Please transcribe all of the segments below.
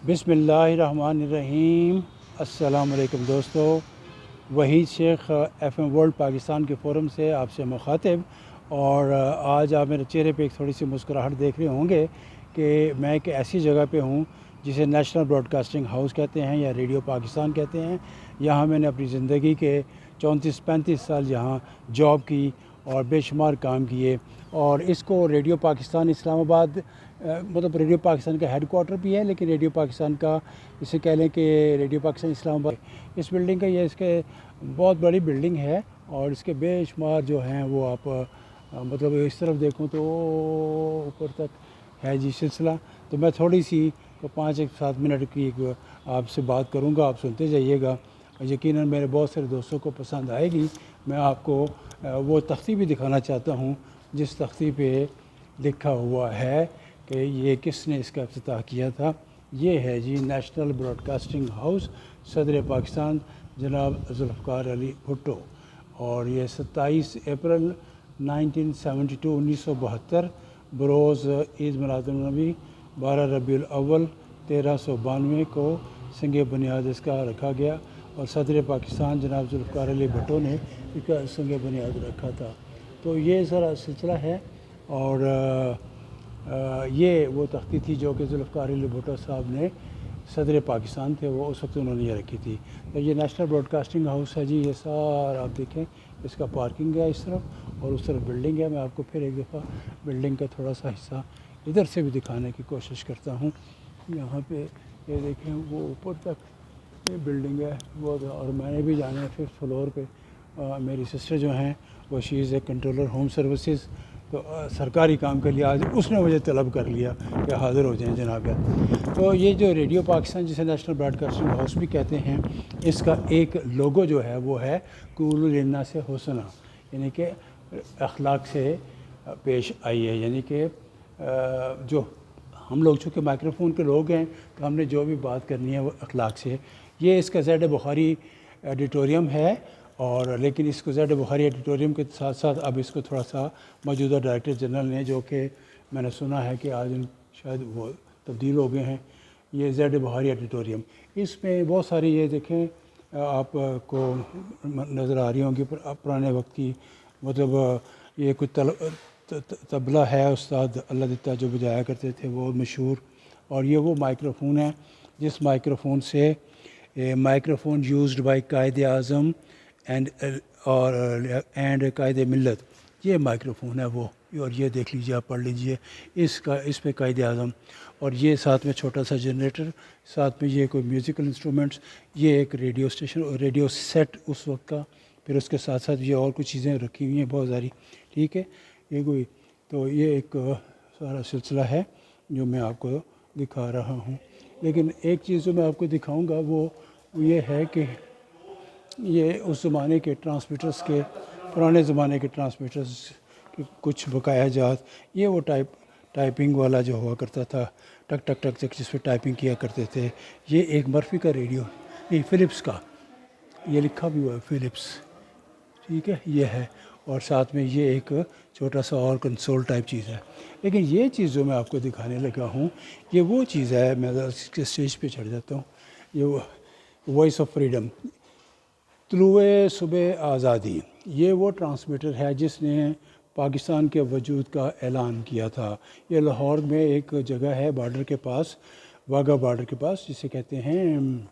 बिस्मिल्लाहिर्रहमानिर्रहीम। अस्सलाम वालेकुम दोस्तों, वहीद शेख FM वर्ल्ड पाकिस्तान के फ़ोरम से आपसे मुखातिब। और आज आप मेरे चेहरे पे एक थोड़ी सी मुस्कुराहट देख रहे होंगे कि मैं एक ऐसी जगह पे हूँ जिसे नेशनल ब्रॉडकास्टिंग हाउस कहते हैं या रेडियो पाकिस्तान कहते हैं। यहाँ मैंने अपनी ज़िंदगी के 34-35 साल यहाँ जॉब की और बेशुमार काम किए। और इसको रेडियो पाकिस्तान इस्लामाबाद मतलब रेडियो पाकिस्तान का हेड क्वार्टर भी है, लेकिन रेडियो पाकिस्तान का इसे कह लें कि रेडियो पाकिस्तान इस्लामाबाद इस बिल्डिंग का ये इसके बहुत बड़ी बिल्डिंग है। और इसके बेशुमार जो हैं वो आप मतलब इस तरफ देखूं तो ऊपर तक है जी सिलसिला। तो मैं थोड़ी सी 5-7 मिनट की आपसे बात करूंगा, आप सुनते जाइएगा। यकीनन मेरे बहुत सारे दोस्तों को पसंद आएगी। मैं आपको वो तख्ती भी दिखाना चाहता हूँ जिस तख्ती पे लिखा हुआ है कि ये किसने इसका इफ्तिताह किया था। ये है जी नेशनल ब्रॉडकास्टिंग हाउस, सदर पाकिस्तान जनाब जुल्फ़िकार अली भुट्टो। और ये 27 अप्रैल 1972 बरोज़ ईद मिलादुन्नबी 12 रबीउल अव्वल 1392 को संग बुनियाद इसका रखा गया। और सदर पाकिस्तान जनाब जुल्फ़िकार अली भुट्टो ने इसका संग बुनियाद रखा था। तो ये सारा सिलसिला है। और ये वो तख्ती थी जो कि जुल्फ़िकार अली भुट्टो साहब ने सदर पाकिस्तान थे, वो उस वक्त उन्होंने ये रखी थी। तो ये नेशनल ब्रॉडकास्टिंग हाउस है जी। ये सारा आप देखें, इसका पार्किंग है इस तरफ और उस तरफ बिल्डिंग है। मैं आपको फिर एक दफ़ा बिल्डिंग का थोड़ा सा हिस्सा इधर से भी दिखाने की कोशिश करता हूँ। यहाँ पे ये देखें, वो ऊपर तक ये बिल्डिंग है वो। और मैंने भी जाना है 5th फ्लोर पे। मेरी सिस्टर जो हैं वो she is a controller home services. तो सरकारी काम के लिए आज उसने मुझे तलब कर लिया कि हाज़िर हो जाएं जनाब। तो ये जो रेडियो पाकिस्तान जिसे नेशनल ब्रॉडकास्टिंग हाउस भी कहते हैं, इसका एक लोगो जो है वो है कुलु लिन्नास से हुस्ना, यानी कि अखलाक से पेश आई है। यानी कि जो हम लोग चूँकि माइक्रोफोन के लोग हैं तो हमने जो भी बात करनी है वो अखलाक से। ये इसका ज़ैड बुखारी एडिटोरियम है। और लेकिन इसको ज़ैड बुखारी एडिटोरियम के साथ साथ अब इसको थोड़ा सा मौजूदा डायरेक्टर जनरल ने, जो कि मैंने सुना है कि आज शायद वो तब्दील हो गए हैं, ये ज़ैड बुखारी एडिटोरियम, इसमें बहुत सारी ये देखें आपको नज़र आ रही होंगी पुराने वक्त की। मतलब ये कुछ तबला है, उस्ताद अल्लाह दित्ता जो बजाया करते थे वो मशहूर। और ये वो माइक्रोफोन है जिस माइक्रोफोन से microphone used by Quaid Azam and Quaid Millat, ये माइक्रोफोन है वो। और ये देख लीजिए, आप पढ़ लीजिए इस पे कायद आज़म। और ये साथ में छोटा सा जनरेटर, साथ में ये कोई म्यूज़िकल इंस्ट्रूमेंट्स, ये एक रेडियो स्टेशन, रेडियो सेट उस वक्त का। फिर उसके साथ साथ ये और कुछ चीज़ें रखी हुई हैं बहुत सारी, ठीक है। ये कोई तो ये एक सारा सिलसिला है जो मैं आपको दिखा रहा हूँ। लेकिन एक चीज़ जो मैं आपको दिखाऊंगा वो ये है कि ये उस ज़माने के ट्रांसमीटर्स के, पुराने ज़माने के ट्रांसमीटर्स के कुछ बकाया जात, ये वो टाइपिंग वाला जो हुआ करता था, टक टक टक टक जिस पर टाइपिंग किया करते थे। ये एक मर्फी का रेडियो, ये फ़िलिप्स का, ये लिखा भी हुआ है फ़िलिप्स, ठीक है, ये है। और साथ में ये एक छोटा सा और कंसोल टाइप चीज़ है। लेकिन ये चीज़ जो मैं आपको दिखाने लगा हूँ, ये वो चीज़ है, मैं इसके स्टेज पे चढ़ जाता हूँ। ये वॉइस ऑफ फ्रीडम, तुलुए सुबह आज़ादी, ये वो ट्रांसमीटर है जिसने पाकिस्तान के वजूद का ऐलान किया था। ये लाहौर में एक जगह है बॉर्डर के पास, वाघा बॉर्डर के पास, जिसे कहते हैं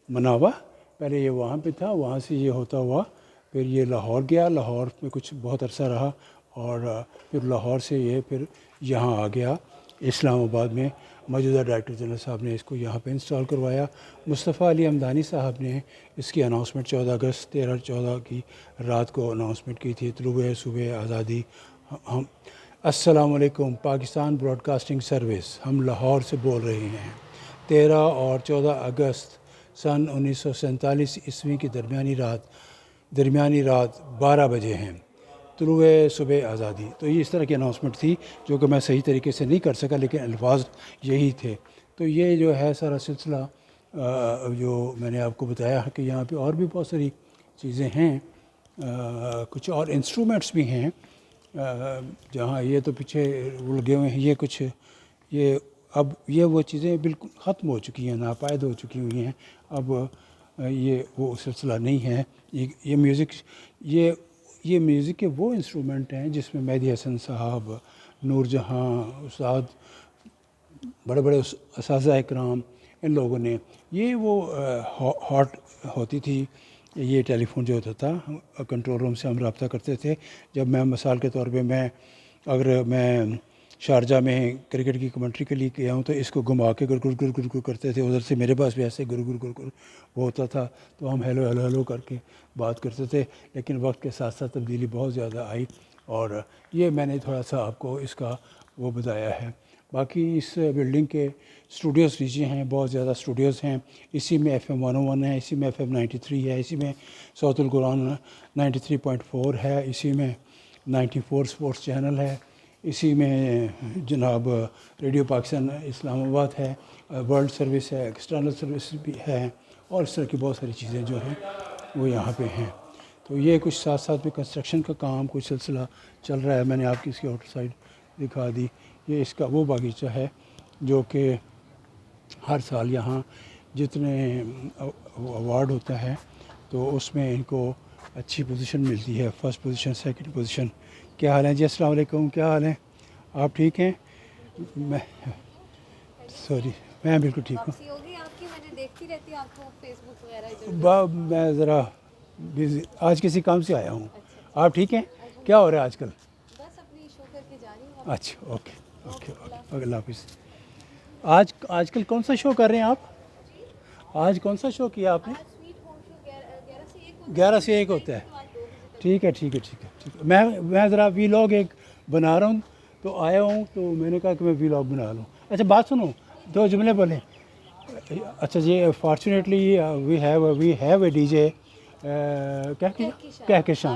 मनावा। पहले ये वहाँ पे था, वहाँ से ये होता हुआ फिर ये लाहौर गया, लाहौर में कुछ बहुत अरसा रहा और फिर लाहौर से ये फिर यहाँ आ गया इस्लामाबाद में। मौजूदा डायरेक्टर जनरल साहब ने इसको यहाँ पे इंस्टॉल करवाया। मुस्तफ़ा अली हमदानी साहब ने इसकी अनाउंसमेंट 14 अगस्त 13-14 की रात को अनाउंसमेंट की थी, तुलुए सुबह आज़ादी। हम अस्सलाम वालेकुम, पाकिस्तान ब्रॉडकास्टिंग सर्विस, हम लाहौर से बोल रहे हैं। 13 और 14 अगस्त सन 1947 ईस्वी की दरमियानी रात 12 बजे हैं, तुलुए सुबह आज़ादी। तो ये इस तरह की अनाउंसमेंट थी जो कि मैं सही तरीके से नहीं कर सका, लेकिन अल्फाज यही थे। तो ये जो है सारा सिलसिला जो मैंने आपको बताया है कि यहाँ पे और भी बहुत सारी चीज़ें हैं, कुछ और इंस्ट्रूमेंट्स भी हैं। जहाँ ये तो पीछे लगे हुए हैं, ये कुछ ये اب یہ وہ چیزیں بالکل ختم ہو چکی ہیں، ناپائید ہو چکی ہوئی ہیں. اب یہ وہ سلسلہ نہیں ہے. یہ میوزک کے وہ انسٹرومنٹ ہیں جس میں مہدی حسن صاحب، نور جہاں استاد، بڑے بڑے اساتذہ اکرام، ان لوگوں نے یہ وہ ہاٹ ہوتی تھی. یہ ٹیلی فون جو ہوتا تھا کنٹرول روم سے ہم رابطہ کرتے تھے. جب میں مثال کے طور پہ اگر میں شارجہ میں کرکٹ کی کمنٹری کے لیے گیا ہوں تو اس کو گھما کے گر کرتے تھے. ادھر سے میرے پاس بھی ایسے گر وہ ہوتا تھا تو ہم ہیلو ہیلو ہیلو کر کے بات کرتے تھے. لیکن وقت کے ساتھ ساتھ تبدیلی بہت زیادہ آئی اور یہ میں نے تھوڑا سا آپ کو اس کا وہ بتایا ہے. باقی اس بلڈنگ کے اسٹوڈیوز لیجیے ہیں، بہت زیادہ اسٹوڈیوز ہیں. اسی میں FM 101 ہے، اسی میں FM 93 ہے، اسی میں صوت القرآن 93.4 ہے، اسی میں 94 اسپورٹس چینل ہے، اسی میں جناب ریڈیو پاکستان اسلام آباد ہے، ورلڈ سروس ہے، ایکسٹرنل سروس بھی ہے اور اس طرح کی بہت ساری چیزیں جو ہیں وہ یہاں پہ ہیں. تو یہ کچھ ساتھ ساتھ میں کنسٹرکشن کا کام کچھ سلسلہ چل رہا ہے. میں نے آپ کی اس کی آؤٹر سائڈ دکھا دی. یہ اس کا وہ باغیچہ ہے جو کہ ہر سال یہاں جتنے ایوارڈ ہوتا ہے تو اس میں ان کو اچھی پوزیشن ملتی ہے، فرسٹ پوزیشن، سیکنڈ پوزیشن. کیا حال ہے جی؟ السلام علیکم، کیا حال ہے؟ آپ ٹھیک ہیں؟ میں سوری، میں بالکل ٹھیک ہوں. میں ذرا بزی، آج کسی کام سے آیا ہوں. آپ ٹھیک ہیں؟ کیا ہو رہا ہے آج کل؟ اچھا، اوکے اوکے اوکے، اللہ حافظ. آج کل کون سا شو کر رہے ہیں آپ؟ آج کون سا شو کیا آپ نے؟ 11 سے 1 ہوتا ہے. ٹھیک ہے ٹھیک ہے ٹھیک ہے ٹھیک ہے. میں ذرا وی لاگ ایک بنا رہا ہوں تو آیا ہوں تو میں نے کہا کہ میں وی لاگ بنا لوں. اچھا بات سنو، 2 جملے بولیں. اچھا جی، fortunately we have a D J Kahkashan,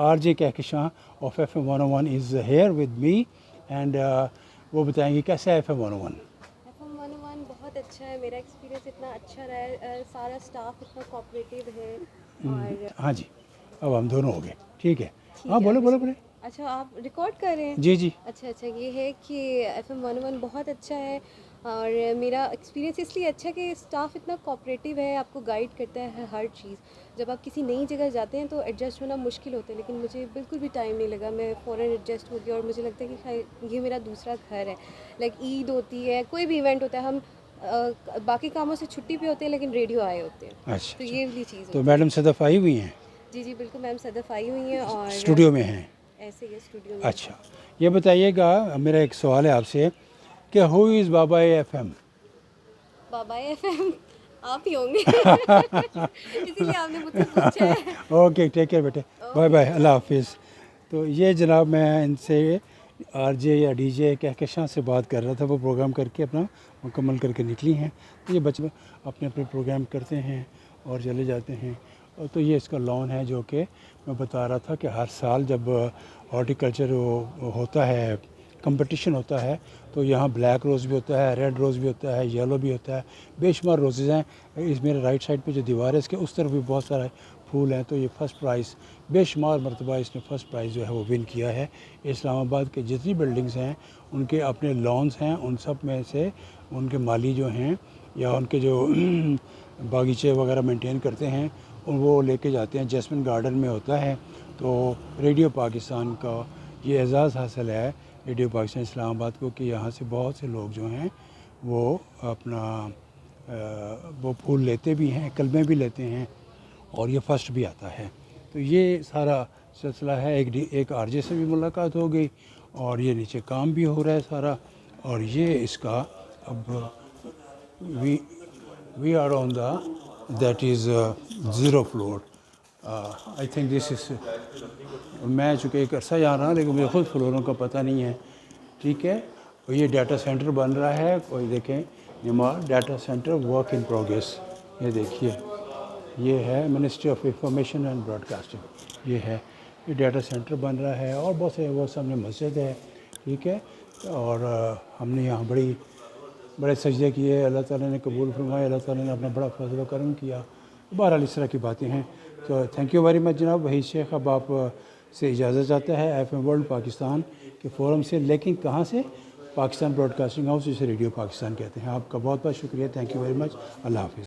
RJ Kahkashan of FM 101 is here with me and وہ بتائیں گے کیسا ہے FM 101. FM 101 بہت اچھا ہے. میرا ایکسپیرینس اتنا اچھا رہا ہے، سارا اسٹاف اتنا کوآپریٹیو ہے. اور ہاں جی، اب ہم دونوں ہو گئے. ٹھیک ہے، ہاں بولو بولو بولے. اچھا آپ ریکارڈ کر رہے ہیں؟ جی جی. اچھا یہ ہے کہ FM 101 بہت اچھا ہے اور میرا ایکسپیرینس اس لیے اچھا کہ اسٹاف اتنا کوآپریٹیو ہے، آپ کو گائیڈ کرتا ہے ہر چیز. جب آپ کسی نئی جگہ جاتے ہیں تو ایڈجسٹ ہونا مشکل ہوتا ہے، لیکن مجھے بالکل بھی ٹائم نہیں لگا. میں فوراً ایڈجسٹ ہو گیا اور مجھے لگتا ہے کہ یہ میرا دوسرا گھر ہے. لائک عید ہوتی ہے، کوئی بھی ایونٹ ہوتا ہے، ہم باقی کاموں سے چھٹی پہ ہوتے ہیں لیکن ریڈیو آئے ہوتے ہیں. اچھا تو یہ والی چیز تو ہوتی ہے. میڈم صدف آئی ہوئی ہیں؟ جی بالکل، میم صدف آئی ہوئی ہیں اور اسٹوڈیو میں ہیں؟ ایسے ہی اسٹوڈیو میں. اچھا یہ بتائیے گا، میرا ایک سوال ہے آپ سے کہ ہو از بابا FM؟ بابا FM آپ ہی ہوں گے اسی لیے آپ نے مجھ سے پوچھا ہے. اوکے ٹیک کیئر بیٹے، بائے بائے، اللہ حافظ. تو یہ جناب میں ان سے RJ یا DJ کہکشاں سے بات کر رہا تھا. وہ پروگرام کر کے اپنا مکمل کر کے نکلی ہیں. تو یہ بچے اپنے پروگرام کرتے ہیں اور چلے جاتے ہیں. اور تو یہ اس کا لان ہے جو کہ میں بتا رہا تھا کہ ہر سال جب ہارٹیکلچر ہوتا ہے، کمپٹیشن ہوتا ہے تو یہاں بلیک روز بھی ہوتا ہے، ریڈ روز بھی ہوتا ہے، یلو بھی ہوتا ہے. بے شمار روزز ہیں. اس میرے رائٹ سائڈ پہ جو دیوار ہے اس کے اس طرف بھی بہت سارے پھول ہیں. تو یہ فرسٹ پرائز، بے شمار مرتبہ اس نے فرسٹ پرائز جو ہے وہ ون کیا ہے. اسلام آباد کے جتنی بلڈنگز ہیں ان کے اپنے لانس ہیں، ان سب میں سے ان کے مالی جو ہیں یا ان کے جو باغیچے وغیرہ مینٹین کرتے ہیں وہ لے کے جاتے ہیں. جیسمن گارڈن میں ہوتا ہے. تو ریڈیو پاکستان کا یہ اعزاز حاصل ہے، ریڈیو پاکستان اسلام آباد کو، کہ یہاں سے بہت سے لوگ جو ہیں وہ اپنا وہ پھول لیتے بھی ہیں، کلمے بھی لیتے ہیں اور یہ فرسٹ بھی آتا ہے. تو یہ سارا سلسلہ ہے. ایک RJ سے بھی ملاقات ہو گئی اور یہ نیچے کام بھی ہو رہا ہے سارا. اور یہ اس کا اب we are on the that is 0 floor. I think this is, میں چونکہ ایک عرصہ جا رہا ہوں لیکن مجھے خود فلوروں کا پتہ نہیں ہے. ٹھیک ہے. اور یہ ڈیٹا سینٹر بن رہا ہے. کوئی دیکھیں نمار data centre work in progress. یہ دیکھیے یہ ہے ministry of information and broadcasting. یہ ہے، یہ ڈیٹا سینٹر بن رہا ہے اور بہت سے وہ سامنے مسجد ہے. ٹھیک ہے. اور ہم نے یہاں بڑے سجدے کیے، اللہ تعالیٰ نے قبول فرمائے، اللہ تعالیٰ نے اپنا بڑا فضل و کرم کیا. بہرحال اس طرح کی باتیں ہیں. تو تھینک یو ویری مچ جناب. وحید شیخ اب آپ سے اجازت چاہتا ہے FM ورلڈ پاکستان کے فورم سے. لیکن کہاں سے؟ پاکستان براڈ کاسٹنگ ہاؤس، جسے ریڈیو پاکستان کہتے ہیں. آپ کا بہت بہت شکریہ. Thank you very much. اللہ حافظ.